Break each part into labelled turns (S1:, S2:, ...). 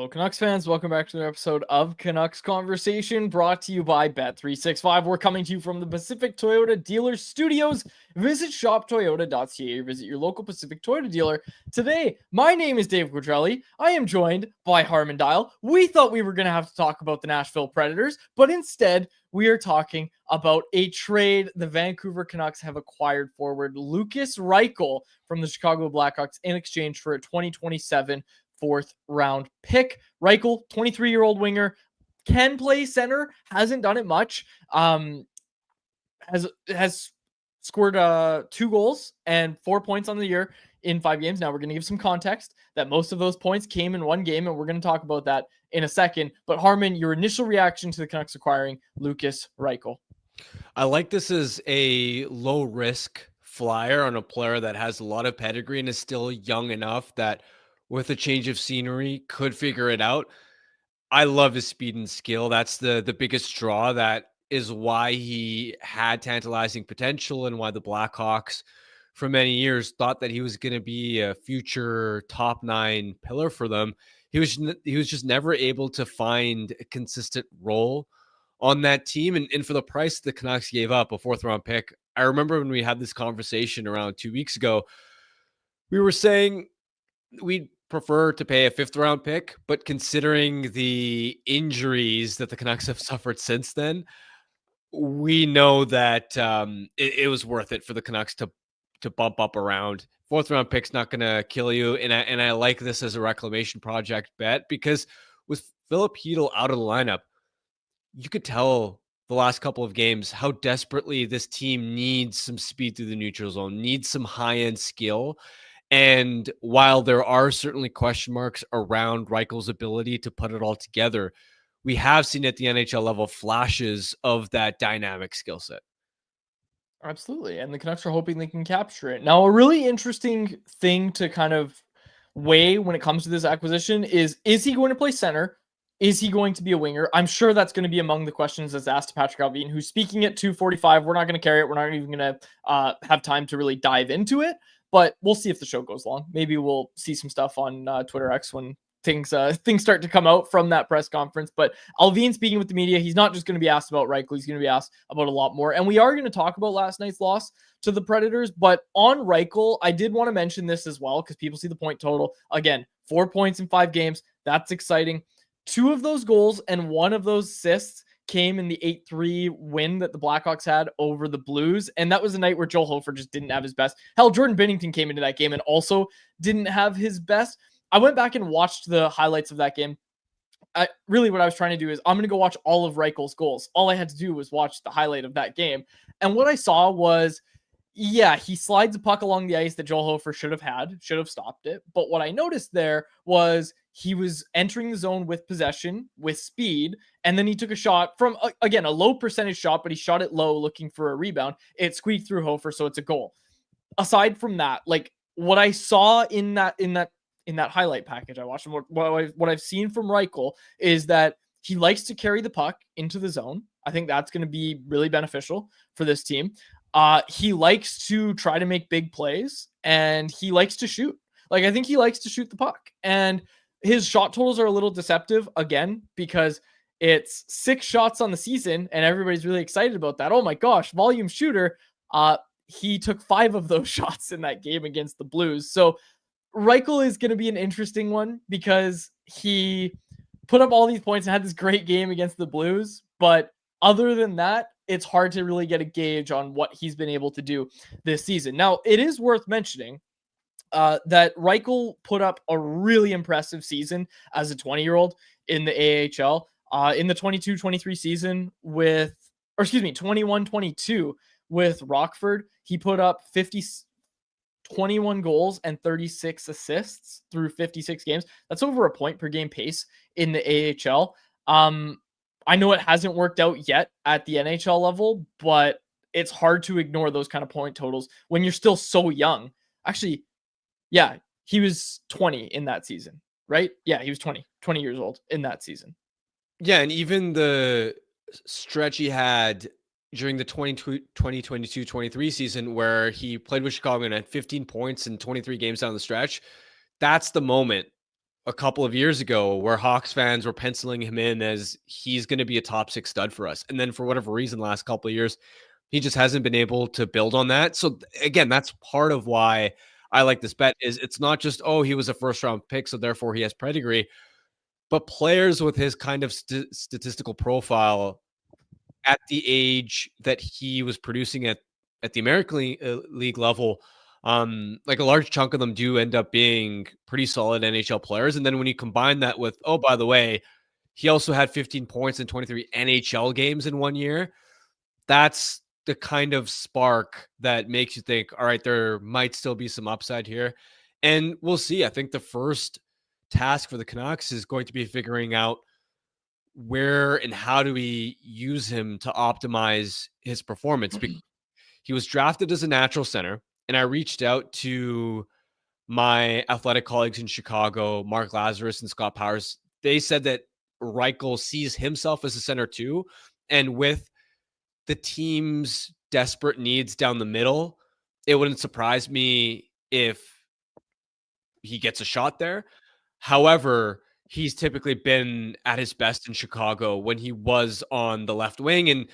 S1: Canucks fans, welcome back to another episode of Canucks Conversation, brought to you by Bet365. We're coming to you from the Pacific Toyota Dealer Studios. Visit shoptoyota.ca or visit your local Pacific Toyota dealer today. My name is Dave Quadrelli. I am joined by Harman Dial. We thought we were going to have to talk about the Nashville Predators, but instead we are talking about a trade. The Vancouver Canucks have acquired forward Lucas Reichel from the Chicago Blackhawks in exchange for a 2027 fourth round pick. Reichel, 23-year-old winger, can play center, hasn't done it much. Has scored 2 goals and 4 points on the year in 5 games. Now we're going to give some context that most of those points came in one game, and we're going to talk about that in a second. But Harman, your initial reaction to the Canucks acquiring Lucas Reichel?
S2: I like this as a low risk flyer on a player that has a lot of pedigree and is still young enough that with a change of scenery could figure it out. I love his speed and skill. That's the biggest draw. That is why he had tantalizing potential and why the Blackhawks for many years thought that he was going to be a future top 9 pillar for them. He was just never able to find a consistent role on that team. And for the price the Canucks gave up, a 4th round pick, I remember when we had this conversation around 2 weeks ago, we were saying we'd prefer to pay a 5th round pick, but considering the injuries that the Canucks have suffered since then, we know that it was worth it for the Canucks to bump up around. 4th round pick's not going to kill you. And I like this as a reclamation project bet, because with Philip Hedl out of the lineup, you could tell the last couple of games how desperately this team needs some speed through the neutral zone, needs some high-end skill. And while there are certainly question marks around Reichel's ability to put it all together, we have seen at the NHL level flashes of that dynamic skill set.
S1: Absolutely. And the Canucks are hoping they can capture it. Now, a really interesting thing to kind of weigh when it comes to this acquisition is he going to play center? Is he going to be a winger? I'm sure that's going to be among the questions that's asked to Patrick Allvin, who's speaking at 2:45. We're not going to carry it. We're not even going to have time to really dive into it. But we'll see if the show goes long. Maybe we'll see some stuff on Twitter X when things start to come out from that press conference. But Allvin speaking with the media, he's not just going to be asked about Reichel. He's going to be asked about a lot more. And we are going to talk about last night's loss to the Predators. But on Reichel, I did want to mention this as well, because people see the point total. Again, 4 points in 5 games. That's exciting. 2 of those goals and 1 of those assists came in the 8-3 win that the Blackhawks had over the Blues. And that was a night where Joel Hofer just didn't have his best. Hell, Jordan Binnington came into that game and also didn't have his best. I went back and watched the highlights of that game. Really what I was trying to do is I'm going to go watch all of Reichel's goals. All I had to do was watch the highlight of that game. And what I saw was, yeah, he slides a puck along the ice that Joel Hofer should have stopped it. But what I noticed there was he was entering the zone with possession, with speed, and then he took a shot from, again, a low percentage shot, but he shot it low looking for a rebound. It squeaked through Hofer, so it's a goal. Aside from that, like what I saw in that highlight package I watched, what I've seen from Reichel is that he likes to carry the puck into the zone. I think that's going to be really beneficial for this team. He likes to try to make big plays, and he likes to shoot. Like, I think he likes to shoot the puck, and his shot totals are a little deceptive again, because it's 6 shots on the season and everybody's really excited about that. Oh my gosh, volume shooter. He took 5 of those shots in that game against the Blues. So Reichel is going to be an interesting one, because he put up all these points and had this great game against the Blues. But other than that, it's hard to really get a gauge on what he's been able to do this season. Now, it is worth mentioning that Reichel put up a really impressive season as a 20-year-old in the AHL. In the 22-23 season 21-22 with Rockford, he put up 21 goals and 36 assists through 56 games. That's over a point per game pace in the AHL. I know it hasn't worked out yet at the NHL level, but it's hard to ignore those kind of point totals when you're still so young. Actually, yeah, he was 20 in that season, right? Yeah, he was 20 years old in that season.
S2: Yeah, and even the stretch he had during the 2022-23 season where he played with Chicago and had 15 points in 23 games down the stretch, that's the moment a couple of years ago where Hawks fans were penciling him in as he's going to be a top 6 stud for us. And then for whatever reason, last couple of years, he just hasn't been able to build on that. So again, that's part of why I like this bet is it's not just, oh, he was a first round pick, so therefore he has pedigree, but players with his kind of statistical profile at the age that he was producing at the American League level, like a large chunk of them do end up being pretty solid NHL players. And then when you combine that with, oh, by the way, he also had 15 points in 23 NHL games in 1 year. That's the kind of spark that makes you think, all right, there might still be some upside here. And we'll see. I think the first task for the Canucks is going to be figuring out where and how do we use him to optimize his performance. He was drafted as a natural center, and I reached out to my athletic colleagues in Chicago, Mark Lazarus and Scott Powers. They said that Reichel sees himself as a center too, and with the team's desperate needs down the middle, it wouldn't surprise me if he gets a shot there. However, he's typically been at his best in Chicago when he was on the left wing, and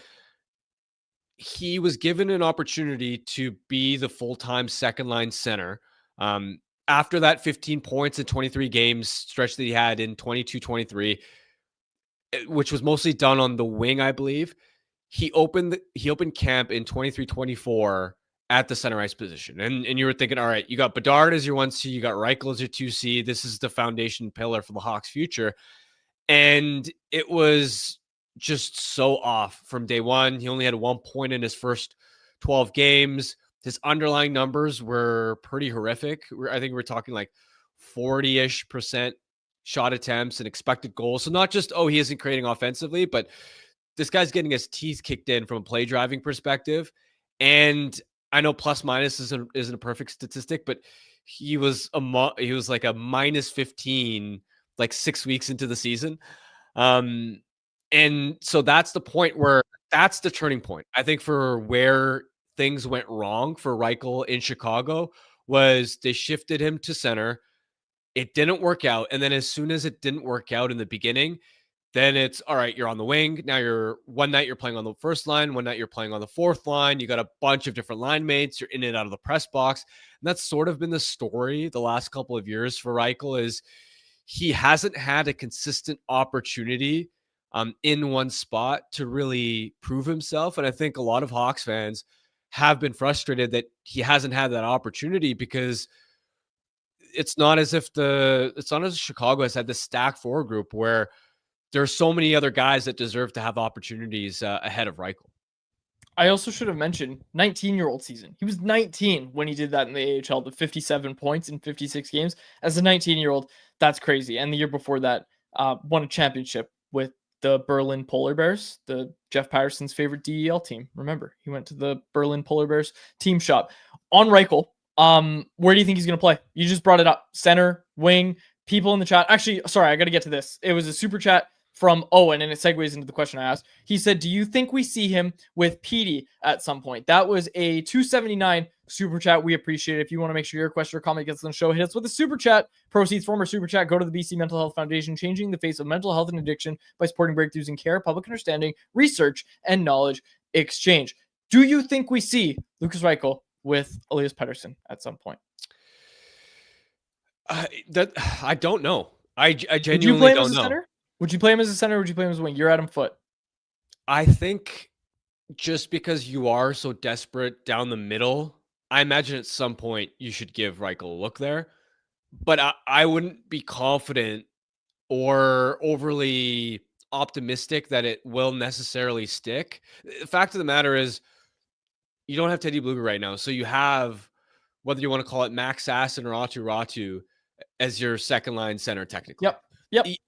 S2: he was given an opportunity to be the full-time second line center. After that 15 points in 23 games stretch that he had in 22-23, which was mostly done on the wing, I believe, he opened camp in 23-24 at the center ice position. And you were thinking, all right, you got Bedard as your 1C, you got Reichel as your 2C. This is the foundation pillar for the Hawks' future. And it was just so off from day one. He only had 1 point in his first 12 games. His underlying numbers were pretty horrific. I think we're talking like 40-ish% shot attempts and expected goals. So not just, oh, he isn't creating offensively, but this guy's getting his teeth kicked in from a play driving perspective. And I know plus minus isn't a perfect statistic, but he was like a minus 15 like 6 weeks into the season. And so that's the point where that's the turning point. I think for where things went wrong for Reichel in Chicago was they shifted him to center. It didn't work out. And then as soon as it didn't work out in the beginning, then it's all right, you're on the wing. Now one night you're playing on the first line, one night you're playing on the fourth line. You got a bunch of different line mates. You're in and out of the press box. And that's sort of been the story the last couple of years for Reichel is he hasn't had a consistent opportunity in one spot to really prove himself. And I think a lot of Hawks fans have been frustrated that he hasn't had that opportunity because it's not as if Chicago has had this stacked forward group where there's so many other guys that deserve to have opportunities ahead of Reichel.
S1: I also should have mentioned 19-year-old season. He was 19 when he did that in the AHL, the 57 points in 56 games. As a 19-year-old, that's crazy. And the year before that, won a championship with the Berlin Polar Bears, the Jeff Patterson's favorite DEL team. Remember, he went to the Berlin Polar Bears team shop. On Reichel, where do you think he's going to play? You just brought it up. Center, wing, people in the chat. Actually, sorry, I got to get to this. It was a super chat from Owen, and it segues into the question I asked. He said, do you think we see him with Petey at some point? That was a 279 super chat. We appreciate it. If you want to make sure your question or comment gets on the show, hit us with a super chat. Proceeds from our super chat go to the BC Mental Health Foundation, changing the face of mental health and addiction by supporting breakthroughs in care, public understanding, research, and knowledge exchange. Do you think we see Lucas Reichel with Elias Pettersson at some point?
S2: I don't know. I genuinely
S1: Would you play him
S2: don't
S1: as a
S2: know.
S1: center? Would you play him as a center or would you play him as a wing? You're Adam Foote.
S2: I think just because you are so desperate down the middle, I imagine at some point you should give Reichel a look there. But I wouldn't be confident or overly optimistic that it will necessarily stick. The fact of the matter is you don't have Teddy Bluger right now. So you have, whether you want to call it Max Sasson or Ratu as your second line center technically.
S1: Yep.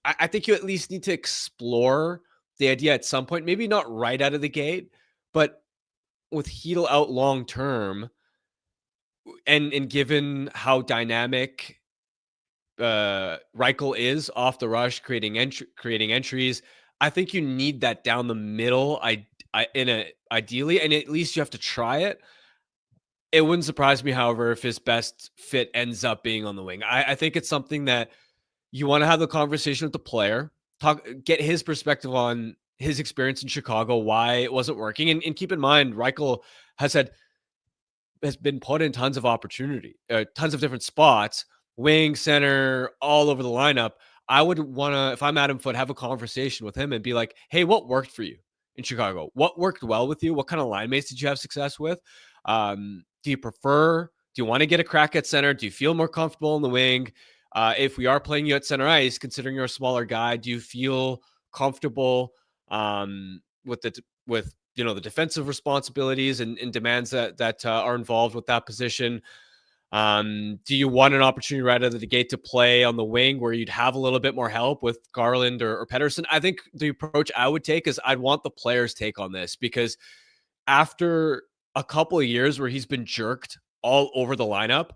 S2: I think you at least need to explore the idea at some point, maybe not right out of the gate, but with Hedl out long term, and given how dynamic Reichel is off the rush, creating entries, I think you need that down the middle. Ideally, and at least you have to try it. It wouldn't surprise me, however, if his best fit ends up being on the wing. I think it's something that You want to have the conversation with the player, get his perspective on his experience in Chicago, why it wasn't working. And keep in mind, Reichel has been put in tons of opportunity, tons of different spots, wing, center, all over the lineup. I would want to, if I'm Adam Foote, have a conversation with him and be like, hey, what worked for you in Chicago? What worked well with you? What kind of line mates did you have success with? Do you prefer, do you want to get a crack at center? Do you feel more comfortable in the wing? If we are playing you at center ice, considering you're a smaller guy, do you feel comfortable with the defensive responsibilities and demands that are involved with that position? Do you want an opportunity right out of the gate to play on the wing where you'd have a little bit more help with Garland or Pettersson? I think the approach I would take is I'd want the players' take on this, because after a couple of years where he's been jerked all over the lineup,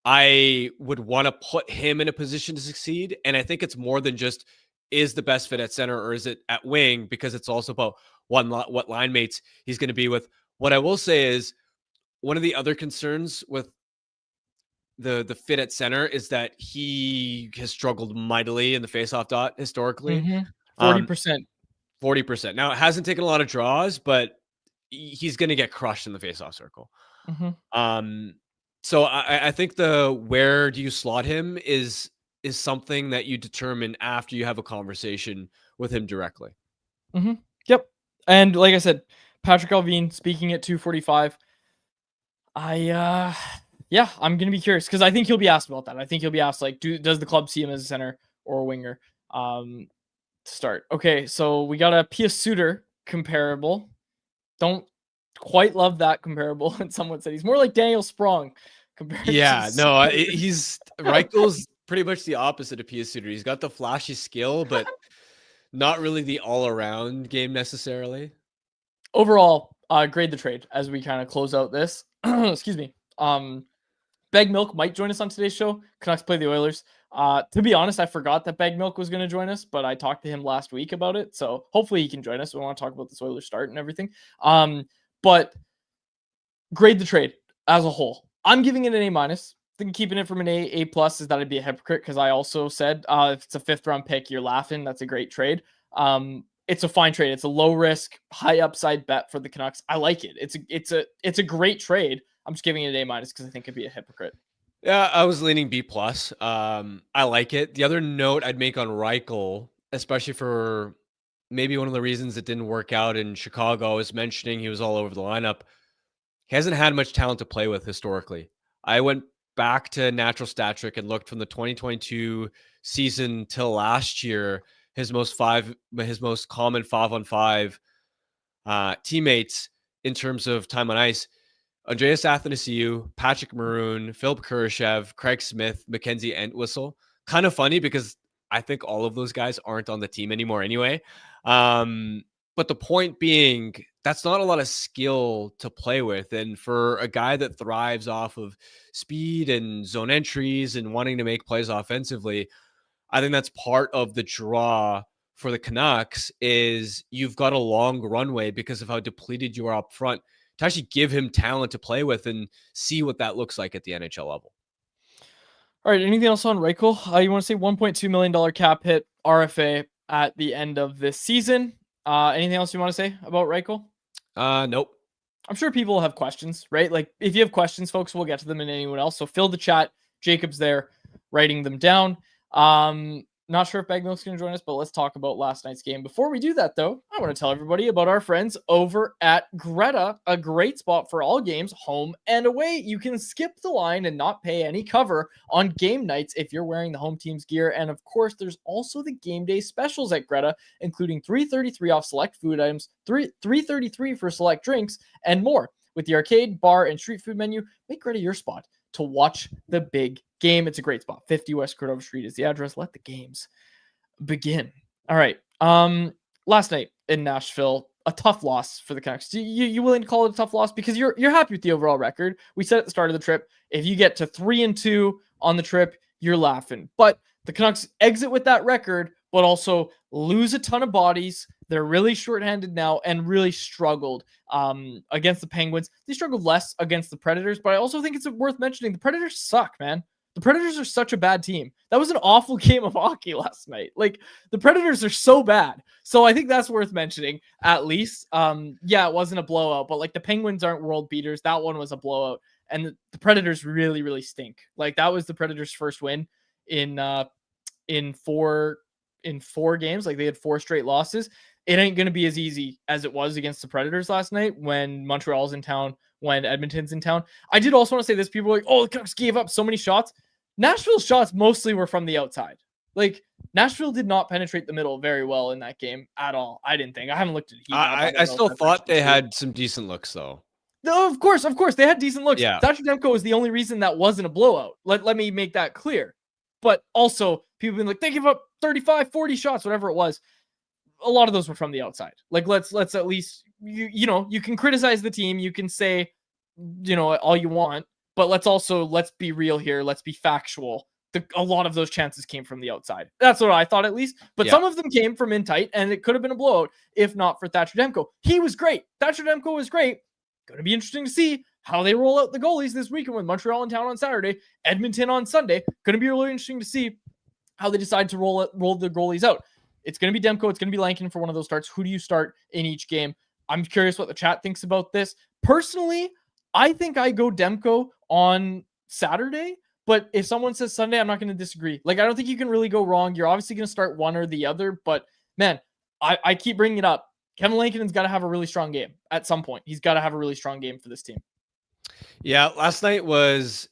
S2: I would want to put him in a position to succeed. And I think it's more than just is the best fit at center or is it at wing, because it's also about what line mates he's going to be with. What I will say is one of the other concerns with the fit at center is that he has struggled mightily in the faceoff dot historically.
S1: 40%.
S2: 40%. Now, it hasn't taken a lot of draws, but he's going to get crushed in the faceoff circle. So I think the where do you slot him is something that you determine after you have a conversation with him directly.
S1: Yep. And like I said, Patrick Allvin speaking at 245. I'm gonna be curious because I think he'll be asked about that. I think he'll be asked like, does the club see him as a center or a winger? To start. Okay, so we got a Pia Suter comparable. Don't quite love that comparable. And someone said he's more like Daniel Sprong compared
S2: Yeah,
S1: to
S2: no, he's Reichel's pretty much the opposite of Pia Suter. He's got the flashy skill, but not really the all-around game necessarily.
S1: Overall, grade the trade as we kind of close out this. Excuse me. Bag Milk might join us on today's show. Canucks play the Oilers. To be honest, I forgot that Bag Milk was going to join us, but I talked to him last week about it. So hopefully he can join us. We want to talk about this Oilers start and everything. But grade the trade as a whole. I'm giving it an A-. I think keeping it from an A+ is that I'd be a hypocrite because I also said if it's a 5th round pick, you're laughing. That's a great trade. It's a fine trade. It's a low risk, high upside bet for the Canucks. I like it. It's a great trade. I'm just giving it an A- because I think it'd be a hypocrite.
S2: Yeah, I was leaning B+. I like it. The other note I'd make on Reichel, especially for maybe one of the reasons it didn't work out in Chicago, I was mentioning he was all over the lineup. He hasn't had much talent to play with historically. I went back to Natural Stat Trick and looked from the 2022 season till last year, his most common 5-on-5 teammates in terms of time on ice. Andreas Athanasiou, Patrick Maroon, Philip Kurashev, Craig Smith, Mackenzie Entwistle. Kind of funny because I think all of those guys aren't on the team anymore anyway. But the point being, that's not a lot of skill to play with. And for a guy that thrives off of speed and zone entries and wanting to make plays offensively, I think that's part of the draw for the Canucks is you've got a long runway because of how depleted you are up front to actually give him talent to play with and see what that looks like at the NHL level.
S1: All right. Anything else on Reichel? You want to say $1.2 million cap hit RFA at the end of this season? Anything else you want to say about Reichel?
S2: Nope.
S1: I'm sure people have questions, right? Like if you have questions, folks, we'll get to them and anyone else. So fill the chat. Jacob's there writing them down. Not sure if Bag Milk's going to join us, but let's talk about last night's game. Before we do that, though, I want to tell everybody about our friends over at Greta, a great spot for all games, home and away. You can skip the line and not pay any cover on game nights if you're wearing the home team's gear. And of course, there's also the game day specials at Greta, including $3.33 off select food items, $3.33 for select drinks, and more. With the arcade, bar, and street food menu, make Greta your spot to watch the big game. It's a great spot. 50 West Cordova Street is the address. Let the games begin. All right. Last night in Nashville, a tough loss for the Canucks. You willing to call it a tough loss because you're happy with the overall record? We said at the start of the trip, if you get to 3-2 on the trip, you're laughing. But the Canucks exit with that record, but also lose a ton of bodies. They're really shorthanded now and really struggled against the Penguins. They struggled less against the Predators, but I also think it's worth mentioning the Predators suck, man. The Predators are such a bad team. That was an awful game of hockey last night. Like, the Predators are so bad. So I think that's worth mentioning, at least. Yeah, it wasn't a blowout, but like the Penguins aren't world beaters. That one was a blowout. And the Predators really, really stink. Like, that was the Predators' first win in in four games. Like, they had 4 straight losses. It ain't going to be as easy as it was against the Predators last night when Montreal's in town, when Edmonton's in town. I did also want to say this. People were like, oh, the Canucks gave up so many shots. Nashville's shots mostly were from the outside. Like, Nashville did not penetrate the middle very well in that game at all. I didn't think. I haven't looked at heat map.
S2: I still thought they had some decent looks, though.
S1: No, of course. They had decent looks.
S2: Yeah.
S1: Thatcher Demko is the only reason that wasn't a blowout. Let me make that clear. But also, people have been like, they give up 35, 40 shots, whatever it was. A lot of those were from the outside. Like, let's at least, you can criticize the team. You can say, all you want. But let's be real here. Let's be factual. A lot of those chances came from the outside. That's what I thought, at least. But some of them came from in tight, and it could have been a blowout if not for Thatcher Demko. He was great. Thatcher Demko was great. Going to be interesting to see how they roll out the goalies this weekend with Montreal in town on Saturday, Edmonton on Sunday. Going to be really interesting to see how they decide to roll the goalies out. It's going to be Demko. It's going to be Lankin for one of those starts. Who do you start in each game? I'm curious what the chat thinks about this. Personally, I think I go Demko on Saturday, but if someone says Sunday, I'm not going to disagree. Like, I don't think you can really go wrong. You're obviously going to start one or the other, but man, I keep bringing it up. Kevin Lankinen's got to have a really strong game at some point. He's got to have a really strong game for this team.
S2: Yeah, last night was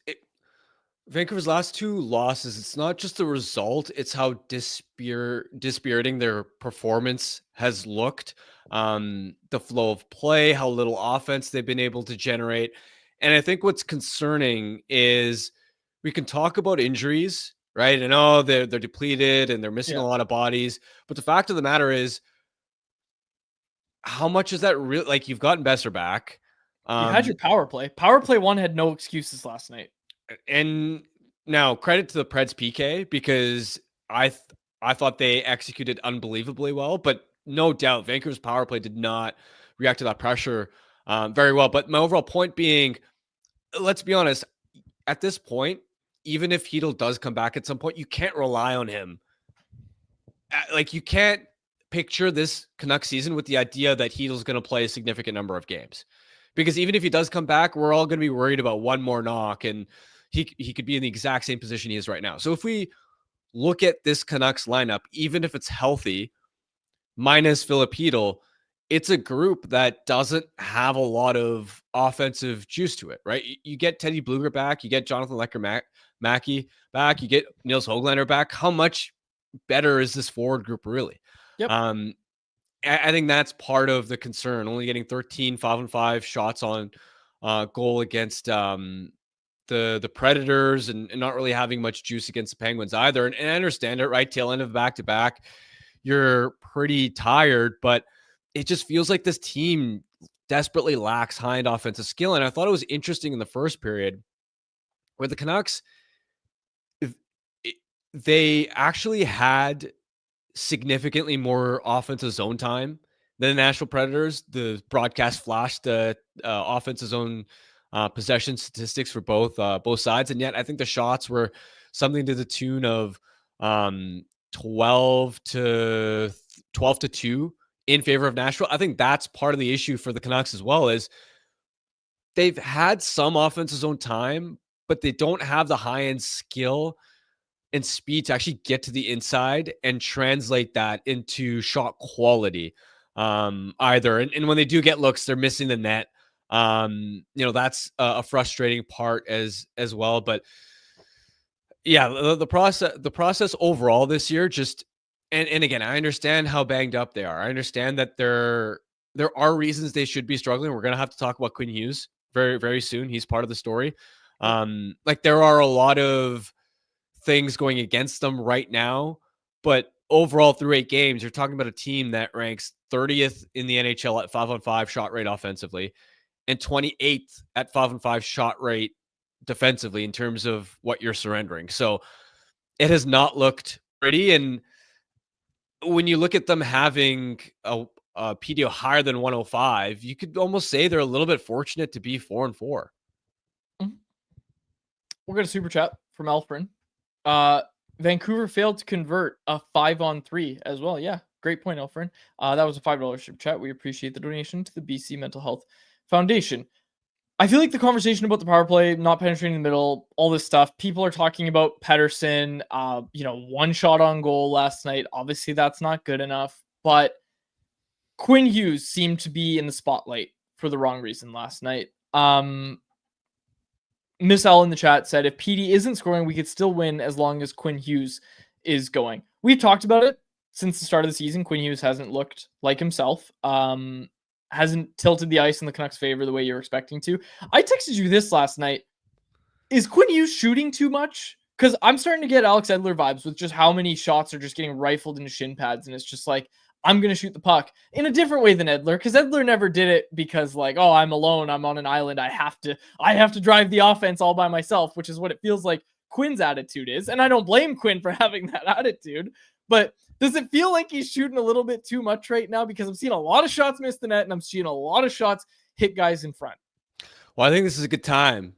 S2: Vancouver's last 2 losses. It's not just the result, it's how dispiriting their performance has looked. The flow of play, how little offense they've been able to generate. And I think what's concerning is we can talk about injuries, right? And they're depleted and they're missing a lot of bodies. But the fact of the matter is, how much is that real? Like, you've gotten Besser back.
S1: You had your power play. Power play 1 had no excuses last night.
S2: And now credit to the Preds PK, because I thought they executed unbelievably well, but no doubt Vancouver's power play did not react to that pressure very well. But my overall point being, let's be honest, at this point, even if Hedl does come back at some point, you can't rely on him. Like, you can't picture this Canucks season with the idea that Hedel's going to play a significant number of games, because even if he does come back, we're all going to be worried about one more knock, and he could be in the exact same position he is right now. So if we look at this Canucks lineup, even if it's healthy, minus Filip Hedl, it's a group that doesn't have a lot of offensive juice to it, right? You get Teddy Bluger back, you get Jonathan Lecker-Mackey back, you get Nils Höglander back. How much better is this forward group really?
S1: Yep.
S2: I think that's part of the concern. Only getting 13 5-on-5 shots on goal against the Predators, and not really having much juice against the Penguins either. And I understand it, right? Tail end of back-to-back, you're pretty tired, but it just feels like this team desperately lacks high-end offensive skill. And I thought it was interesting in the first period where the Canucks, they actually had significantly more offensive zone time than the Nashville Predators. The broadcast flashed the offensive zone possession statistics for both sides, and yet I think the shots were something to the tune of 12 to 2 in favor of Nashville. I think that's part of the issue for the Canucks as well, is they've had some offensive zone time, but they don't have the high-end skill and speed to actually get to the inside and translate that into shot quality either. And when they do get looks, they're missing the net. That's a frustrating part as well. But yeah, the process overall this year, just, and again, I understand how banged up they are. I understand that there are reasons they should be struggling. We're going to have to talk about Quinn Hughes very, very soon. He's part of the story. There are a lot of things going against them right now, but overall through 8 games, you're talking about a team that ranks 30th in the NHL at 5-on-5 shot rate offensively, and 28th at 5-on-5 shot rate defensively in terms of what you're surrendering. So it has not looked pretty. And when you look at them having a PDO higher than 105, you could almost say they're a little bit fortunate to be 4-4.
S1: We're going to super chat from Alfred. Vancouver failed to convert a 5-on-3 as well. Yeah, great point, Alfred. That was a $5 super chat. We appreciate the donation to the BC Mental Health Foundation. I feel like the conversation about the power play, not penetrating the middle, all this stuff, people are talking about Pettersson, one shot on goal last night. Obviously, that's not good enough, but Quinn Hughes seemed to be in the spotlight for the wrong reason last night. Miss L in the chat said, if PD isn't scoring, we could still win as long as Quinn Hughes is going. We've talked about it since the start of the season. Quinn Hughes hasn't looked like himself. Hasn't tilted the ice in the Canucks' favor the way you're expecting to. I texted you this last night. Is Quinn Hughes shooting too much? Because I'm starting to get Alex Edler vibes with just how many shots are just getting rifled into shin pads. And it's just like, I'm going to shoot the puck in a different way than Edler. Because Edler never did it because like, oh, I'm alone. I'm on an island. I have to drive the offense all by myself, which is what it feels like Quinn's attitude is. And I don't blame Quinn for having that attitude. But does it feel like he's shooting a little bit too much right now? Because I'm seeing a lot of shots miss the net and I'm seeing a lot of shots hit guys in front.
S2: Well, I think this is a good time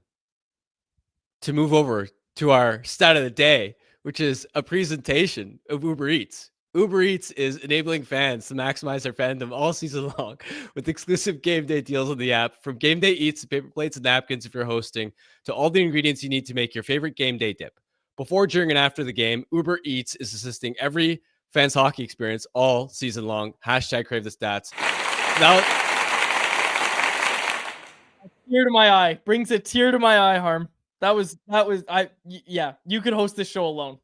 S2: to move over to our stat of the day, which is a presentation of Uber Eats. Uber Eats is enabling fans to maximize their fandom all season long with exclusive game day deals on the app. From game day eats to paper plates and napkins if you're hosting, to all the ingredients you need to make your favorite game day dip. Before, during, and after the game, Uber Eats is assisting every fans' hockey experience all season long. Hashtag crave the stats. Now,
S1: a tear to my eye. Brings a tear to my eye, Harm. You could host this show alone.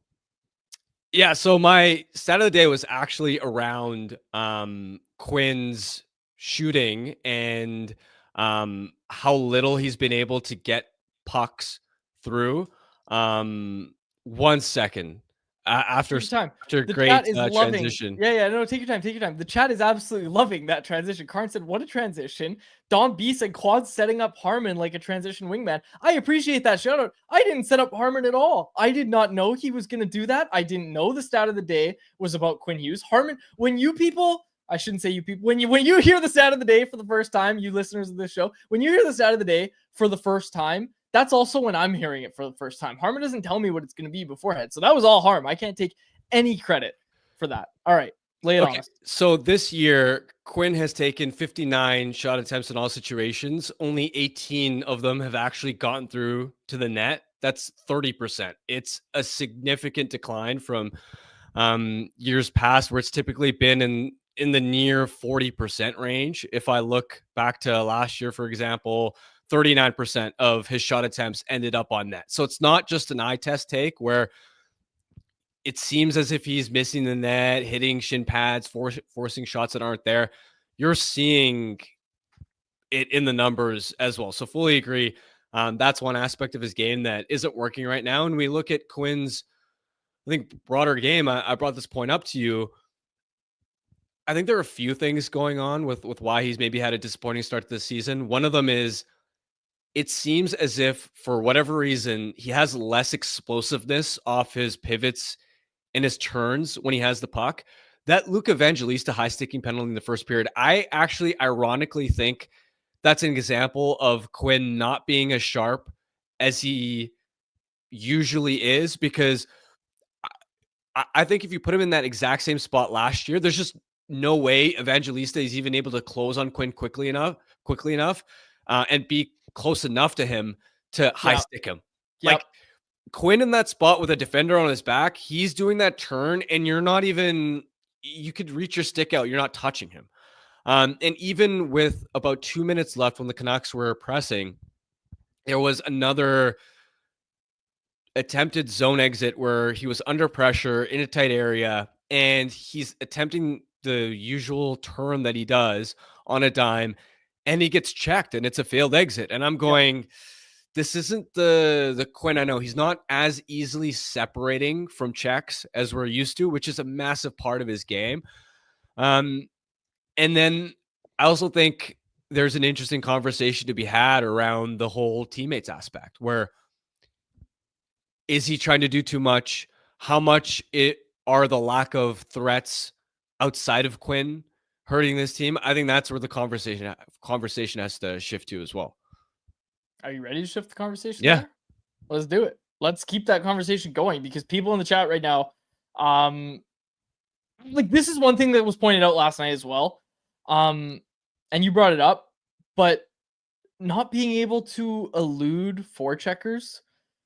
S2: Yeah, so my stat of the day was actually around Quinn's shooting and how little he's been able to get pucks through. 1 second. After
S1: the
S2: great
S1: chat is
S2: transition.
S1: No, take your time. The chat is absolutely loving that transition. Karn said, what a transition. Don B said, Quad's setting up Harmon like a transition wingman. I appreciate that shout out. I didn't set up Harmon at all. I did not know he was going to do that. I didn't know the stat of the day was about Quinn Hughes. Harmon, when you people, I shouldn't say you people, when you hear the stat of the day for the first time, you listeners of this show, when you hear the stat of the day for the first time, that's also when I'm hearing it for the first time. Harmon doesn't tell me what it's going to be beforehand. So that was all Harm. I can't take any credit for that. All right. Lay it on us.
S2: So this year, Quinn has taken 59 shot attempts in all situations. Only 18 of them have actually gotten through to the net. That's 30%. It's a significant decline from years past where it's typically been in the near 40% range. If I look back to last year, for example, 39% of his shot attempts ended up on net. So it's not just an eye test take where it seems as if he's missing the net, hitting shin pads, forcing shots that aren't there. You're seeing it in the numbers as well. So fully agree. That's one aspect of his game that isn't working right now. And we look at Quinn's, I think, broader game. I brought this point up to you. I think there are a few things going on with why he's maybe had a disappointing start to the season. One of them is it seems as if, for whatever reason, he has less explosiveness off his pivots and his turns when he has the puck. That Luke Evangelista high-sticking penalty in the first period, I actually ironically think that's an example of Quinn not being as sharp as he usually is, because I think if you put him in that exact same spot last year, there's just no way Evangelista is even able to close on Quinn quickly enough, and be close enough to him to high stick him.
S1: Yep.
S2: Like Quinn in that spot with a defender on his back, he's doing that turn and you're not even, you could reach your stick out. You're not touching him. And even with about 2 minutes left when the Canucks were pressing, there was another attempted zone exit where he was under pressure in a tight area and he's attempting the usual turn that he does on a dime, and he gets checked and it's a failed exit. And I'm going, this isn't the Quinn I know. He's not as easily separating from checks as we're used to, which is a massive part of his game. And then I also think there's an interesting conversation to be had around the whole teammates aspect, where is he trying to do too much? How much are the lack of threats outside of Quinn hurting this team? I think that's where the conversation has to shift to as well.
S1: Are you ready to shift the conversation?
S2: Yeah.
S1: There? Let's do it. let's keep that conversation going, because people in the chat right now, like, this is one thing that was pointed out last night as well. And you brought it up, but not being able to elude forecheckers.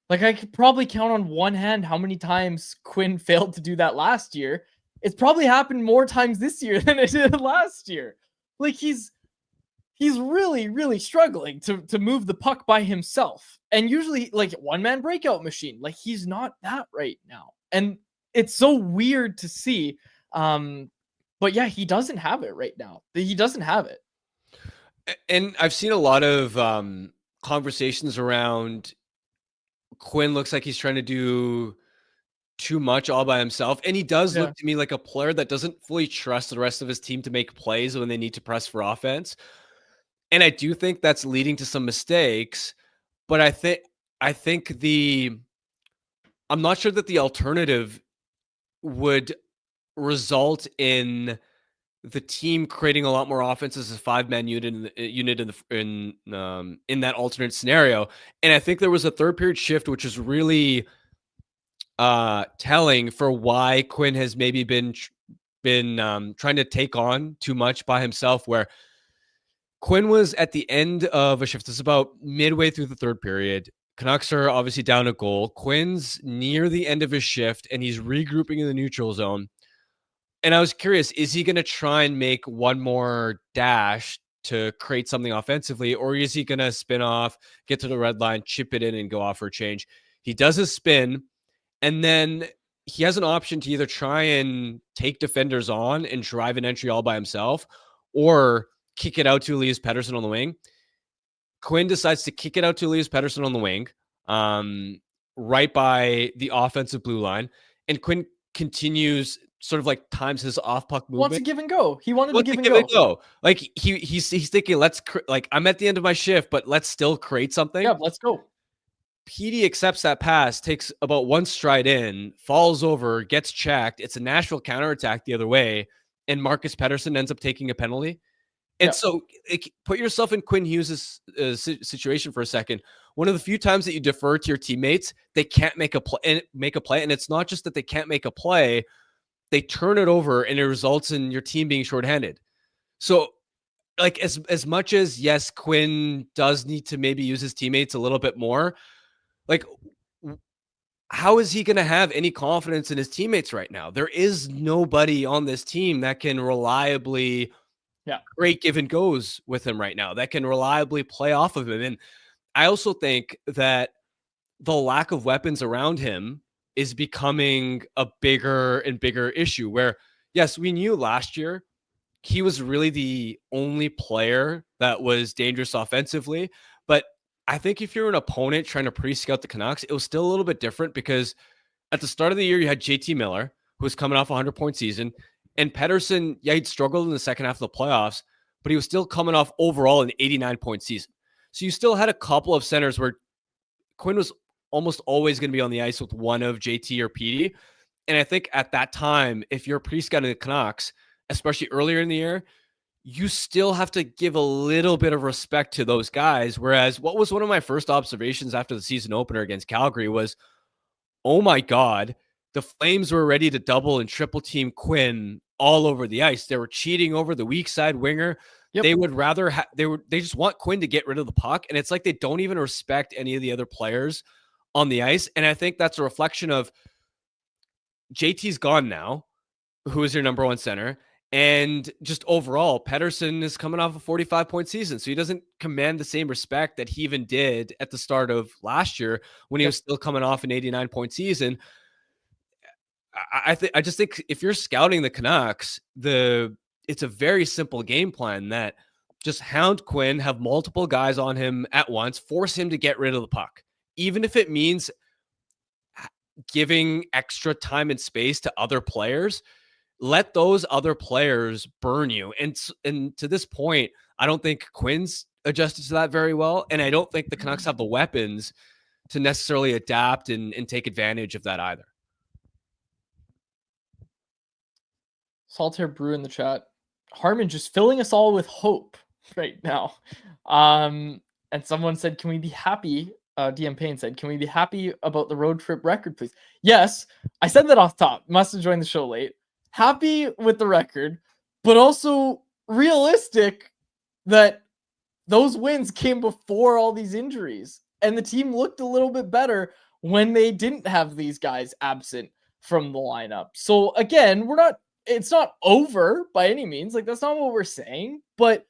S1: Like, I could probably count on one hand how many times Quinn failed to do that last year. It's probably happened more times this year than it did last year. Like, he's really, really struggling to move the puck by himself. And usually, like, one-man breakout machine. Like, he's not that right now. And it's so weird to see. But yeah, he doesn't have it right now. He doesn't have it.
S2: And I've seen a lot of conversations around Quinn looks like he's trying to do too much all by himself. And he does
S1: Yeah.
S2: look to me like a player that doesn't fully trust the rest of his team to make plays when they need to press for offense. And I do think that's leading to some mistakes, but I think I'm not sure that the alternative would result in the team creating a lot more offense as a five-man unit in that alternate scenario. And I think there was a third period shift, which is really telling for why Quinn has maybe been trying to take on too much by himself, where Quinn was at the end of a shift. It's about midway through the third period. Canucks are obviously down a goal. Quinn's near the end of his shift, and he's regrouping in the neutral zone. And I was curious, is he going to try and make one more dash to create something offensively, or is he going to spin off, get to the red line, chip it in, and go off for a change? He does a spin, and then he has an option to either try and take defenders on and drive an entry all by himself, or kick it out to Elias Pettersson on the wing. Quinn decides to kick it out to Elias Pettersson on the wing, right by the offensive blue line. And Quinn continues sort of like times his off puck movement.
S1: Wants to give and go. He wanted to give and
S2: go. Like he's thinking, like I'm at the end of my shift, but let's still create something.
S1: Yeah, let's go.
S2: PD accepts that pass, takes about one stride in, falls over, gets checked. It's a Nashville counterattack the other way, and Marcus Pettersson ends up taking a penalty. And so put yourself in Quinn Hughes' situation for a second. One of the few times that you defer to your teammates, they can't make a play. And it's not just that they can't make a play, they turn it over and it results in your team being shorthanded. So like as much as, yes, Quinn does need to maybe use his teammates a little bit more, like how is he going to have any confidence in his teammates right now? There is nobody on this team that can reliably create give and goes with him right now, that can reliably play off of him. And I also think that the lack of weapons around him is becoming a bigger and bigger issue, where, yes, we knew last year he was really the only player that was dangerous offensively. But I think if you're an opponent trying to pre-scout the Canucks, it was still a little bit different, because at the start of the year, you had JT Miller, who was coming off a 100-point season. And Pettersson, yeah, he'd struggled in the second half of the playoffs, but he was still coming off overall an 89-point season. So you still had a couple of centers where Quinn was almost always going to be on the ice with one of JT or PD. And I think at that time, if you're pre-scouting the Canucks, especially earlier in the year, you still have to give a little bit of respect to those guys. Whereas what was one of my first observations after the season opener against Calgary was, oh my God, the Flames were ready to double and triple team Quinn all over the ice. They were cheating over the weak side winger. Yep. They would rather they just want Quinn to get rid of the puck. And it's like they don't even respect any of the other players on the ice. And I think that's a reflection of JT's gone now, who is your number one center. And just overall, Pettersson is coming off a 45-point season. So he doesn't command the same respect that he even did at the start of last year when he was still coming off an 89-point season. I just think if you're scouting the Canucks, it's a very simple game plan that just hound Quinn, have multiple guys on him at once, force him to get rid of the puck, even if it means giving extra time and space to other players. Let those other players burn you. And to this point, I don't think Quinn's adjusted to that very well, and I don't think the Canucks have the weapons to necessarily adapt and take advantage of that either.
S1: Saltaire Brew in the chat. Harman just filling us all with hope right now. And someone said, can we be happy DM Payne said, "Can we be happy about the road trip record, please?" Yes, I said that off top. Must have joined the show late. Happy with the record, but also realistic that those wins came before all these injuries, and the team looked a little bit better when they didn't have these guys absent from the lineup. So again, it's not over by any means. Like, that's not what we're saying, but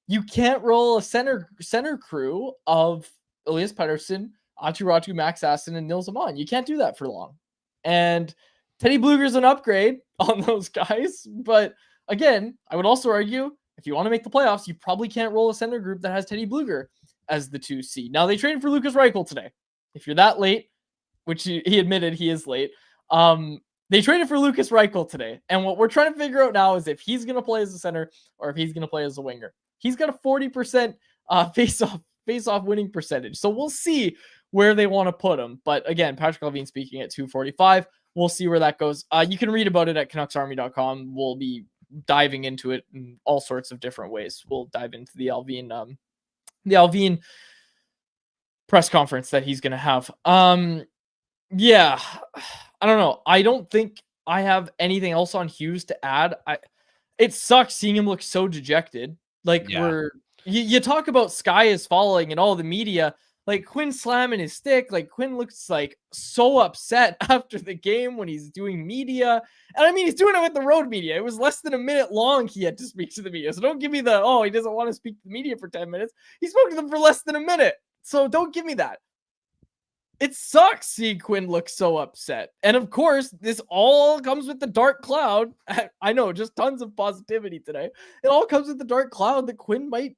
S1: you can't roll a center crew of Elias Pettersson, Aatu Ratu, Max Aston, and Nils Amon. You can't do that for long. And Teddy Bluger's an upgrade on those guys. But again, I would also argue if you want to make the playoffs, you probably can't roll a center group that has Teddy Bluger as the 2C. Now, they traded for Lucas Reichel today. If you're that late, which he admitted he is late, they traded for Lucas Reichel today. And what we're trying to figure out now is if he's going to play as a center or if he's going to play as a winger. He's got a 40% face-off winning percentage. So we'll see where they want to put him. But again, Patrick Levine speaking at 245. We'll see where that goes. You can read about it at CanucksArmy.com. We'll be diving into it in all sorts of different ways. We'll dive into the Alvin press conference that he's going to have. Yeah, I don't know. I don't think I have anything else on Hughes to add. It sucks seeing him look so dejected. Like,
S2: Yeah.
S1: you talk about sky is falling and all the media, like Quinn slamming his stick. Like, Quinn looks like so upset after the game when he's doing media. And I mean, he's doing it with the road media. It was less than a minute long he had to speak to the media. So don't give me he doesn't want to speak to the media for 10 minutes. He spoke to them for less than a minute. So don't give me that. It sucks seeing Quinn look so upset. And of course, this all comes with the dark cloud. I know, just tons of positivity today. It all comes with the dark cloud that Quinn might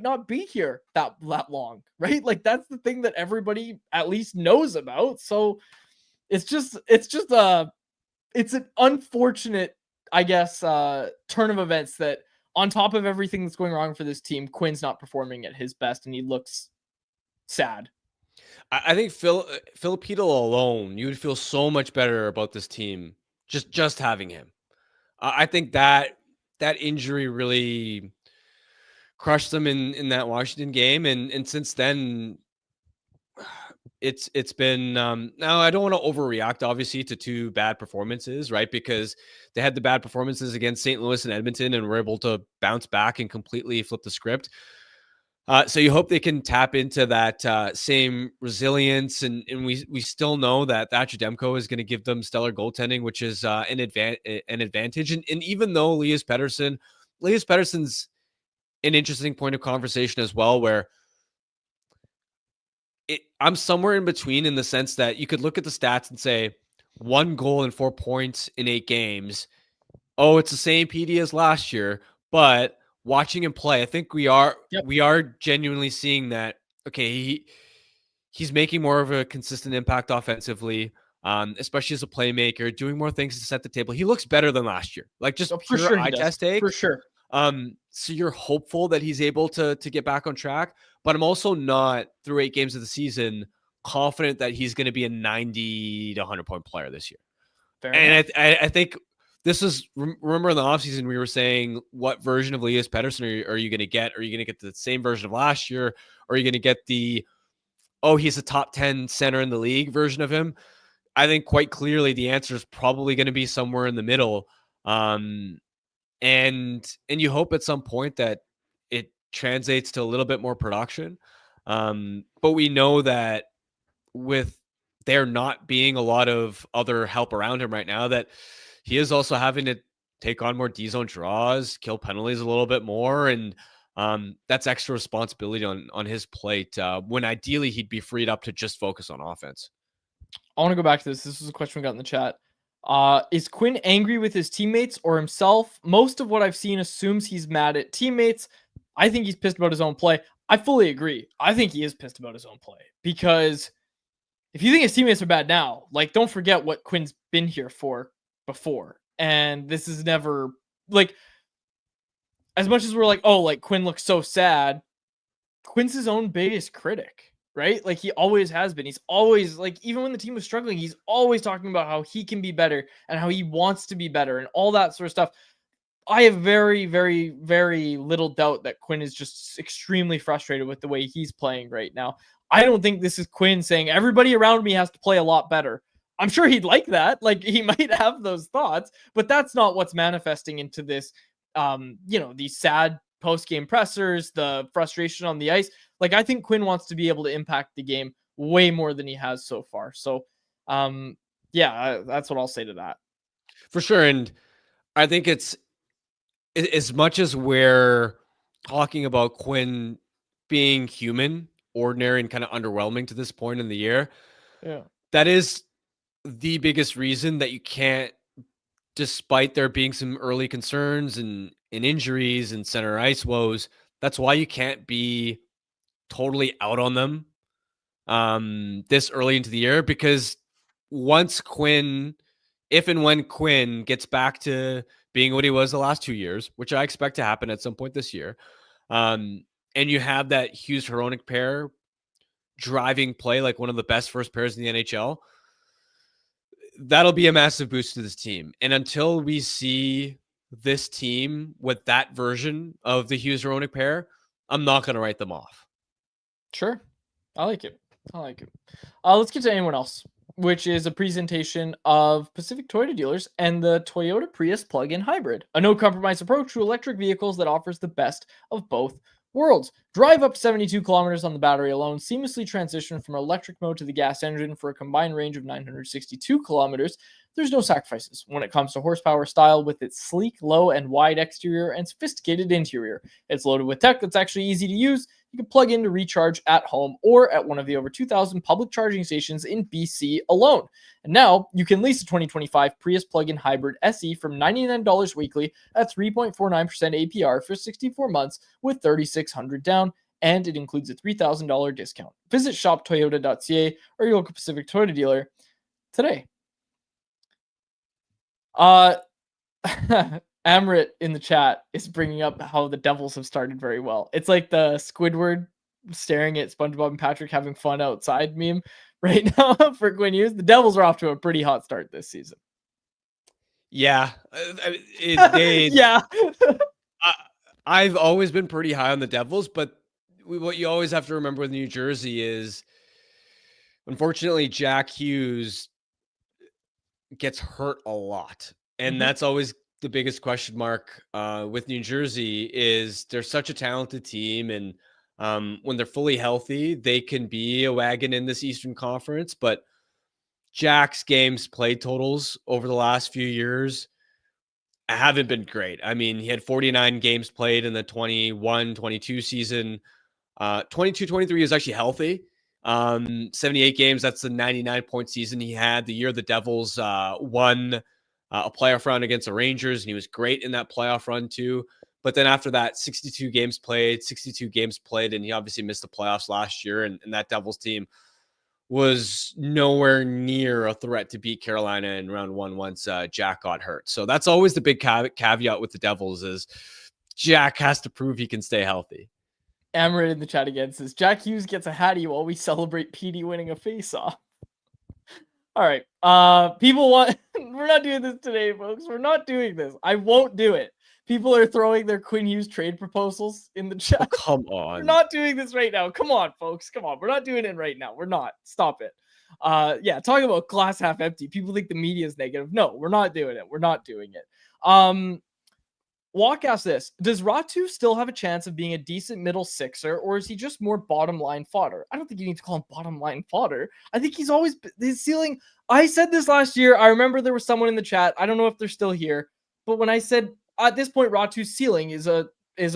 S1: not be here that long, right? Like, that's the thing that everybody at least knows about. So it's an unfortunate, I guess, turn of events that on top of everything that's going wrong for this team, Quinn's not performing at his best and he looks sad.
S2: I think Filipino alone, you would feel so much better about this team just having him. I think that injury really crushed them in that Washington game, and since then, it's been now I don't want to overreact obviously to two bad performances, right? Because they had the bad performances against St. Louis and Edmonton and were able to bounce back and completely flip the script. So you hope they can tap into that same resilience, and we still know that Thatcher Demko is going to give them stellar goaltending, which is an advantage. And even though Elias Pettersson's an interesting point of conversation as well, where I'm somewhere in between in the sense that you could look at the stats and say 1 goal and 4 points in 8 games. Oh, it's the same PD as last year, but watching him play, I think we are genuinely seeing that. Okay, he's making more of a consistent impact offensively, especially as a playmaker, doing more things to set the table. He looks better than last year, like just pure eye test take.
S1: For sure.
S2: So you're hopeful that he's able to get back on track, but I'm also not, through 8 games of the season, confident that he's going to be a 90 to 100 point player this year. Fair enough. I think this is, remember in the offseason, we were saying, what version of Elias Pettersson are you going to get? Are you going to get the same version of last year? Or are you going to get he's a top 10 center in the league version of him? I think quite clearly the answer is probably going to be somewhere in the middle. And you hope at some point that it translates to a little bit more production. But we know that with there not being a lot of other help around him right now, that he is also having to take on more D-zone draws, kill penalties a little bit more. And that's extra responsibility on his plate when ideally he'd be freed up to just focus on offense.
S1: I want to go back to this. This was a question we got in the chat. Is Quinn angry with his teammates or himself? Most of what I've seen assumes he's mad at teammates. I think he's pissed about his own play. I fully agree. I think he is pissed about his own play, because if you think his teammates are bad now, like, don't forget what Quinn's been here for before. And this is never, like, as much as we're like, oh, like, Quinn looks so sad, Quinn's his own biggest critic, right? Like, he always has been. He's always, like, even when the team was struggling, he's always talking about how he can be better and how he wants to be better and all that sort of stuff. I have very, very, very little doubt that Quinn is just extremely frustrated with the way he's playing right now. I don't think this is Quinn saying everybody around me has to play a lot better. I'm sure he'd like that. Like he might have those thoughts, but that's not what's manifesting into this. These sad post-game pressers, the frustration on the ice. Like I think Quinn wants to be able to impact the game way more than he has so far. So, that's what I'll say to that.
S2: For sure. And I think it's as much as we're talking about Quinn being human, ordinary, and kind of underwhelming to this point in the year,
S1: Yeah.
S2: that is the biggest reason that you can't, despite there being some early concerns and injuries and center ice woes, that's why you can't be totally out on them this early into the year, because once Quinn, if and when Quinn gets back to being what he was the last 2 years, which I expect to happen at some point this year, and you have that Hughes Hronek pair driving play like one of the best first pairs in the NHL, that'll be a massive boost to this team. And until we see this team with that version of the Hughes Hronek pair, I'm not going to write them off.
S1: Sure. I like it. Let's get to anyone else, which is a presentation of Pacific Toyota dealers and the Toyota Prius plug-in hybrid, a no-compromise approach to electric vehicles that offers the best of both worlds. Drive up to 72 kilometers on the battery alone, seamlessly transition from electric mode to the gas engine for a combined range of 962 kilometers. There's no sacrifices when it comes to horsepower style with its sleek, low, and wide exterior and sophisticated interior. It's loaded with tech that's actually easy to use. You can plug in to recharge at home or at one of the over 2,000 public charging stations in BC alone. And now you can lease a 2025 Prius plug-in hybrid SE from $99 weekly at 3.49% APR for 64 months with $3,600 down, and it includes a $3,000 discount. Visit shoptoyota.ca or your local Pacific Toyota dealer today. Amrit in the chat is bringing up how the Devils have started very well. It's like the Squidward staring at SpongeBob and Patrick having fun outside meme right now for Quinn Hughes. The Devils are off to a pretty hot start this season.
S2: Yeah.
S1: Yeah.
S2: I've always been pretty high on the Devils, but what you always have to remember with New Jersey is, unfortunately, Jack Hughes gets hurt a lot. And that's always the biggest question mark with New Jersey is they're such a talented team. And when they're fully healthy, they can be a wagon in this Eastern Conference. But Jack's games played totals over the last few years haven't been great. I mean, he had 49 games played in the 21-22 season. 22-23 is actually healthy. 78 games, that's the 99-point season he had. The year the Devils won a playoff run against the Rangers, and he was great in that playoff run too. But then after that, 62 games played, and he obviously missed the playoffs last year, and that Devils team was nowhere near a threat to beat Carolina in round one once Jack got hurt. So that's always the big caveat with the Devils is Jack has to prove he can stay healthy.
S1: Amrit in the chat again says, Jack Hughes gets a hattie while we celebrate Petey winning a face-off. All right. We're not doing this today, folks. We're not doing this. I won't do it. People are throwing their Quinn Hughes trade proposals in the chat.
S2: Oh, come on.
S1: We're not doing this right now. Come on, folks. Come on. We're not doing it right now. We're not. Stop it. Talking about glass half empty. People think the media is negative. No, we're not doing it. We're not doing it. Walk asks this: does Ratu still have a chance of being a decent middle sixer, or is he just more bottom line fodder? I don't think you need to call him bottom line fodder. I think he's always his ceiling. I said this last year. I remember there was someone in the chat. I don't know if they're still here, but when I said at this point Ratu's ceiling is a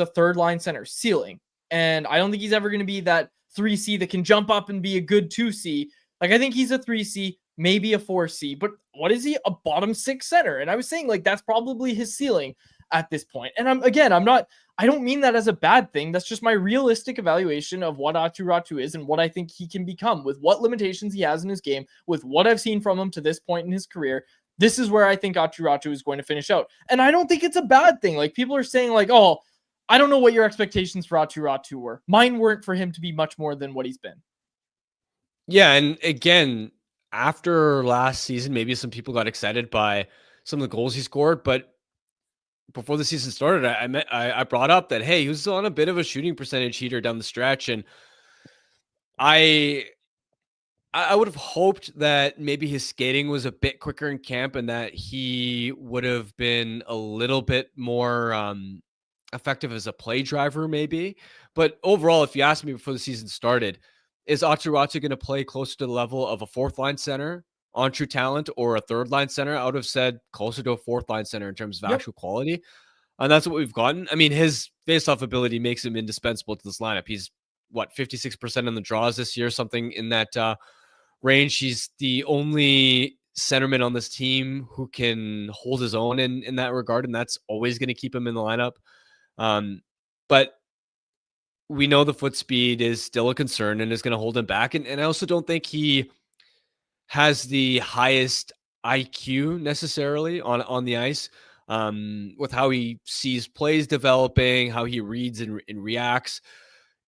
S1: third line center ceiling, and I don't think he's ever going to be that 3C that can jump up and be a good 2C. Like I think he's a 3C, maybe a 4C, but what is he? A bottom six center? And I was saying like that's probably his ceiling at this point. And I don't mean that as a bad thing. That's just my realistic evaluation of what Ratu is and what I think he can become with what limitations he has in his game, with what I've seen from him to this point in his career. This is where I think Ratu is going to finish out. And I don't think it's a bad thing. Like people are saying like, oh, I don't know what your expectations for Ratu were. Mine weren't for him to be much more than what he's been.
S2: Yeah. And again, after last season, maybe some people got excited by some of the goals he scored, but before the season started, I brought up that, hey, he was on a bit of a shooting percentage heater down the stretch, and I would have hoped that maybe his skating was a bit quicker in camp and that he would have been a little bit more effective as a play driver, maybe. But overall, if you asked me before the season started, is Aturatu going to play closer to the level of a fourth line center on true talent or a third line center? I would have said closer to a fourth line center in terms of
S1: Yep.
S2: actual quality. And that's what we've gotten. I mean, his face-off ability makes him indispensable to this lineup. He's, 56% on the draws this year, something in that range. He's the only centerman on this team who can hold his own in that regard, and that's always going to keep him in the lineup. But we know the foot speed is still a concern and is going to hold him back. And I also don't think he has the highest IQ necessarily on the ice, with how he sees plays developing, how he reads and reacts.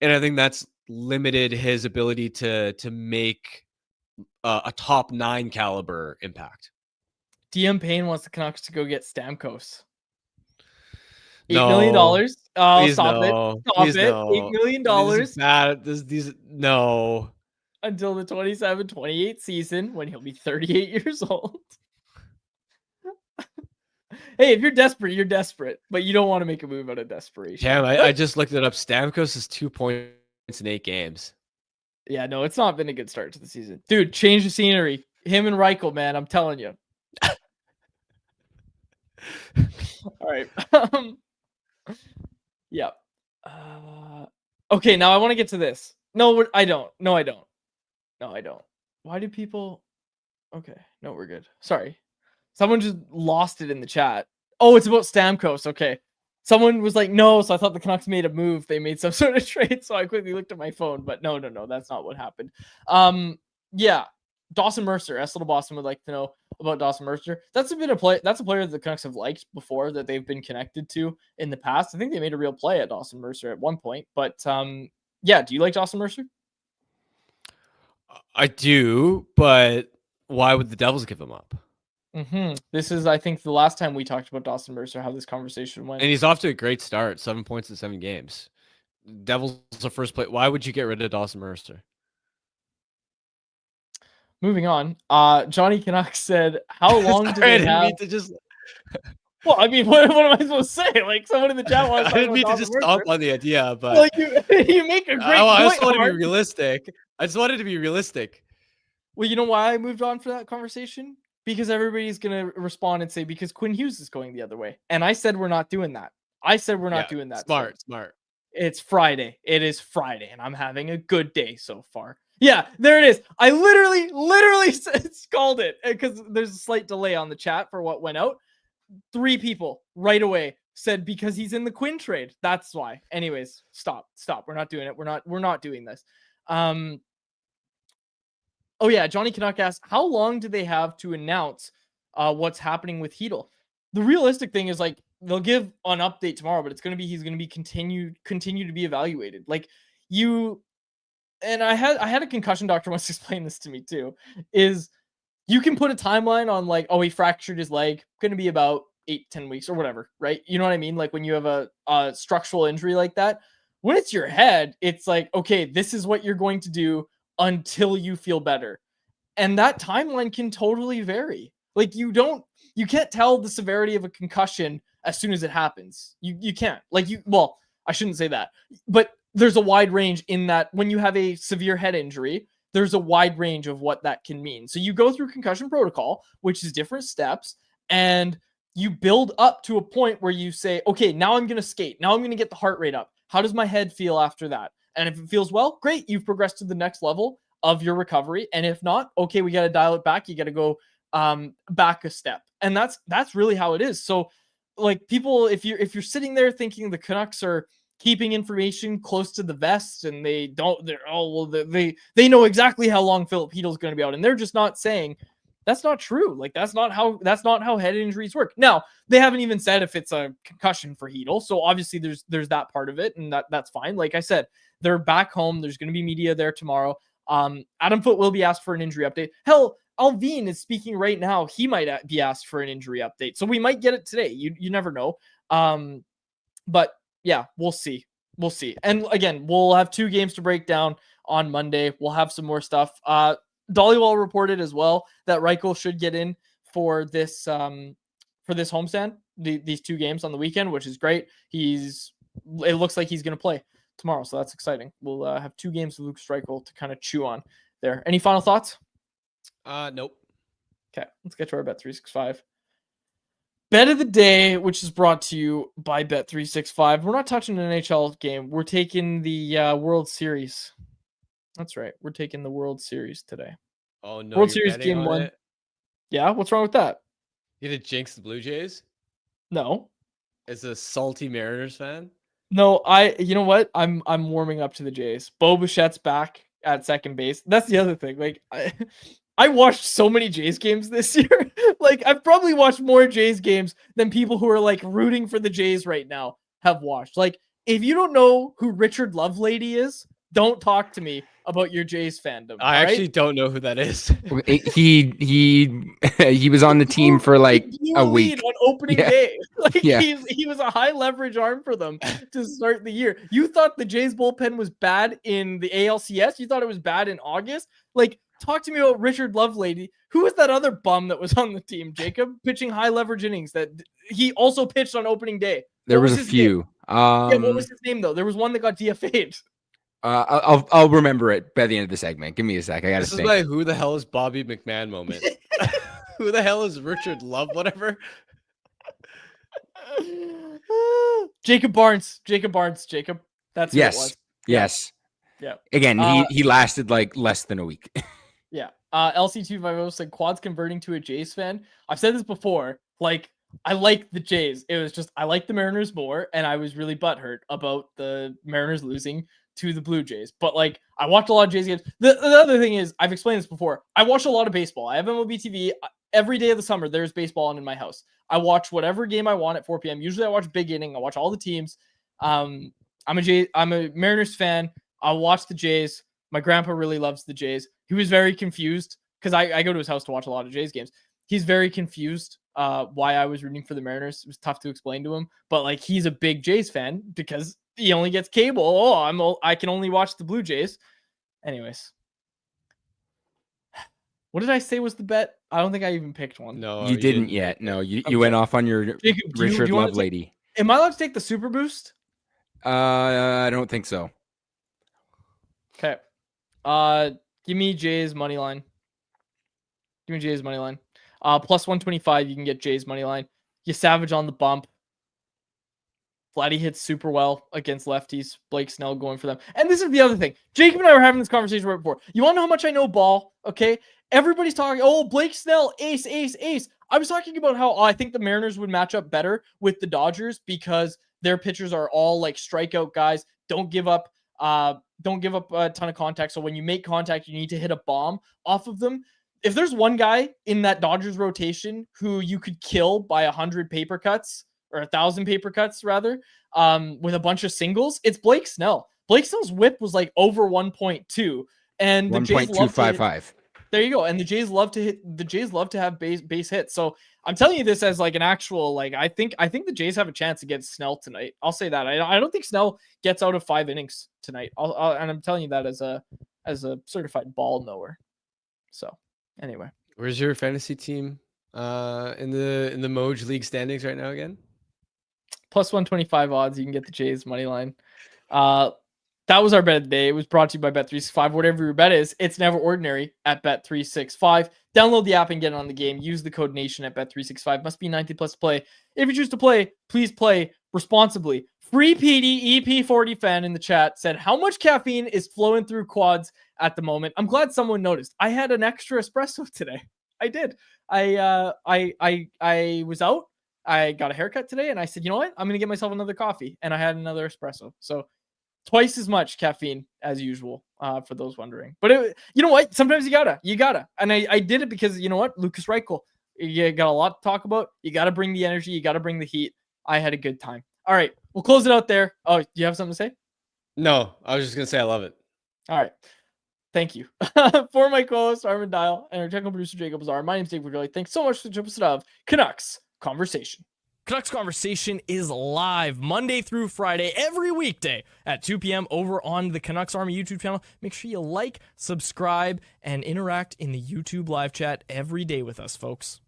S2: And I think that's limited his ability to make a top 9 caliber impact.
S1: DM Payne wants the Canucks to go get Stamkos.
S2: No.
S1: $8 million. Oh,
S2: Please
S1: stop
S2: no.
S1: it. Stop
S2: Please
S1: it.
S2: no.
S1: $8 million
S2: This is bad. These no.
S1: until the 27-28 season when he'll be 38 years old. Hey, if you're desperate, you're desperate, but you don't want to make a move out of desperation.
S2: Damn, I just looked it up. Stamkos is 2 points in 8 games.
S1: Yeah, no, it's not been a good start to the season. Dude, change the scenery. Him and Reichel, man, I'm telling you. All right. Yeah. Okay, now I want to get to this. No, I don't. No, I don't. No, I don't. Why do people... Okay, no, we're good. Sorry. Someone just lost it in the chat. Oh, it's about Stamkos. Okay. Someone was like, no, so I thought the Canucks made a move. They made some sort of trade, so I quickly looked at my phone. But no, that's not what happened. Yeah. Dawson Mercer, S. Little Boston would like to know about Dawson Mercer. That's a player that the Canucks have liked before, that they've been connected to in the past. I think they made a real play at Dawson Mercer at one point. But yeah, do you like Dawson Mercer?
S2: I do, but why would the Devils give him up?
S1: This is, I think, the last time we talked about Dawson Mercer, how this conversation went.
S2: And he's off to a great start, 7 points in 7 games. Devils are first place. Why would you get rid of Dawson Mercer?
S1: Moving on. Johnny Canucks said, how long do they have
S2: to just...
S1: Well, I mean, what am I supposed to say? Like, someone in the chat wants to
S2: I didn't mean to just stomp on the idea, but
S1: like you make a great point.
S2: I just want to be realistic. I just wanted to be realistic.
S1: Well, you know why I moved on for that conversation? Because everybody's gonna respond and say, because Quinn Hughes is going the other way. And I said we're not doing that. Doing that.
S2: Smart.
S1: It's Friday. It is Friday, and I'm having a good day so far. Yeah, there it is. I literally called it because there's a slight delay on the chat for what went out. 3 people right away said because he's in the Quinn trade. That's why. Anyways, stop. We're not doing it. We're not doing this. Oh yeah, Johnny Canuck asked, how long do they have to announce what's happening with Hedl? The realistic thing is, like, they'll give an update tomorrow, but he's gonna be continue to be evaluated. Like, and I had a concussion doctor once explain this to me too, is you can put a timeline on, like, oh, he fractured his leg, gonna be about 8-10 weeks or whatever, right? You know what I mean? Like, when you have a structural injury like that, when it's your head, it's like, okay, this is what you're going to do until you feel better. And that timeline can totally vary. Like, you can't tell the severity of a concussion as soon as it happens. You can't. Like, well, I shouldn't say that, but there's a wide range in that when you have a severe head injury, there's a wide range of what that can mean. So you go through concussion protocol, which is different steps, and you build up to a point where you say, okay, now I'm going to skate. Now I'm going to get the heart rate up. How does my head feel after that? And if it feels well, great, you've progressed to the next level of your recovery. And if not, okay, we got to dial it back. You got to go back a step. And that's really how it is. So, like, people, if you're sitting there thinking the Canucks are keeping information close to the vest and they know exactly how long Philip Hedl's going to be out, and they're just not saying, that's not true. Like, that's not how head injuries work. Now, they haven't even said if it's a concussion for Hedl. So obviously there's that part of it, and that's fine. Like I said, they're back home. There's going to be media there tomorrow. Adam Foote will be asked for an injury update. Hell, Alvin is speaking right now. He might be asked for an injury update. So we might get it today. You never know. But yeah, we'll see. We'll see. And again, we'll have 2 games to break down on Monday. We'll have some more stuff. Dollywall reported as well that Reichel should get in for this homestand, these 2 games on the weekend, which is great. It looks like he's going to play tomorrow, so that's exciting. We'll have 2 games with Lucas Reichel to kind of chew on there. Any final thoughts?
S2: Nope.
S1: Okay, let's get to our Bet365 bet of the day, which is brought to you by Bet365. We're not touching an NHL game. We're taking the World Series. That's right. We're taking the World Series today.
S2: Oh no!
S1: World Series game 1.
S2: It?
S1: Yeah, what's wrong with that?
S2: You gonna jinx the Blue Jays?
S1: No.
S2: As a salty Mariners fan?
S1: No, you know what? I'm warming up to the Jays. Bo Bichette's back at second base. That's the other thing. Like I watched so many Jays games this year. Like I've probably watched more Jays games than people who are like rooting for the Jays right now have watched. Like if you don't know who Richard Lovelady is, don't talk to me about your Jays fandom.
S2: I actually don't know who that is.
S3: He was on the team for like a week
S1: on opening day. Like
S3: Yeah.
S1: he was a high leverage arm for them to start the year. You thought the Jays bullpen was bad in the ALCS? You thought it was bad in August? Like talk to me about Richard Lovelady. Who was that other bum that was on the team, Jacob? Pitching high leverage innings that he also pitched on opening day.
S3: There was a few.
S1: Yeah, what was his name though? There was one that got DFA'd.
S3: I'll remember it by the end of the segment. Give me a sec. I gotta
S2: This
S3: think.
S2: is my who the hell is Bobby McMahon moment. Who the hell is Richard Love? Whatever.
S1: Jacob Barnes. Jacob. That's who it was.
S3: Yes.
S1: Yeah.
S3: Again, he lasted like less than a week.
S1: Yeah. LC250 said Quad's converting to a Jays fan. I've said this before. Like, I like the Jays. It was just I like the Mariners more, and I was really butthurt about the Mariners losing to the Blue Jays. But like, I watched a lot of Jays games. The other thing is, I've explained this before. I watch a lot of baseball. I have MLB TV every day of the summer. There's baseball on in my house. I watch whatever game I want at 4 p.m. Usually, I watch big inning. I watch all the teams. I'm a Mariners fan. I'll watch the Jays. My grandpa really loves the Jays. He was very confused because I go to his house to watch a lot of Jays games. He's very confused why I was rooting for the Mariners. It was tough to explain to him, but like he's a big Jays fan because he only gets cable. Oh, I can only watch the Blue Jays. Anyways, what did I say was the bet? I don't think I even picked one.
S2: No,
S3: you didn't yet. No, you went off on your
S1: Jacob,
S3: Richard Lovelady.
S1: Am I allowed to take the Super Boost?
S3: I don't think so.
S1: Okay. Give me Jays money line. Give me Jays money line. Plus 125, you can get Jays money line. You Savage on the bump. Vladdy hits super well against lefties. Blake Snell going for them. And this is the other thing. Jacob and I were having this conversation right before. You want to know how much I know ball? Okay. Everybody's talking, oh, Blake Snell, ace. I was talking about how I think the Mariners would match up better with the Dodgers because their pitchers are all like strikeout guys. Don't give up a ton of contact. So when you make contact, you need to hit a bomb off of them. If there's one guy in that Dodgers rotation who you could kill by 100 paper cuts or 1,000 paper cuts rather, with a bunch of singles, it's Blake Snell. Blake Snell's whip was like over 1.2 and the Jays
S3: 1.255.
S1: There you go. And the Jays love to have base hits. So I'm telling you this as like an actual, like, I think the Jays have a chance against Snell tonight. I'll say that. I don't think Snell gets out of 5 innings tonight. And I'm telling you that as a certified ball knower. So anyway,
S2: where's your fantasy team in the Moj League standings right now again?
S1: Plus 125 odds. You can get the Jays money line. That was our bet of the day. It was brought to you by Bet365. Whatever your bet is, it's never ordinary at Bet365. Download the app and get on the game. Use the code NATION at Bet365. Must be 90 plus to play. If you choose to play, please play responsibly. Free PD EP40 fan in the chat said, how much caffeine is flowing through Quads at the moment? I'm glad someone noticed. I had an extra espresso today. I did. I was out. I got a haircut today and I said, you know what? I'm going to get myself another coffee. And I had another espresso. So twice as much caffeine as usual, for those wondering. But you know what? Sometimes you gotta. And I did it because, you know what? Lucas Reichel, you got a lot to talk about. You got to bring the energy. You got to bring the heat. I had a good time. All right. We'll close it out there. Oh, do you have something to say?
S2: No, I was just going to say I love it.
S1: All right. Thank you. For my co-host, Armin Dial, and our technical producer, Jacob Bazar, my name is Dave Woodley. Thanks so much for the episode of Canucks Conversation.
S4: Canucks Conversation is live Monday through Friday, every weekday at 2 p.m. over on the Canucks Army YouTube channel. Make sure you like, subscribe, and interact in the YouTube live chat every day with us, folks.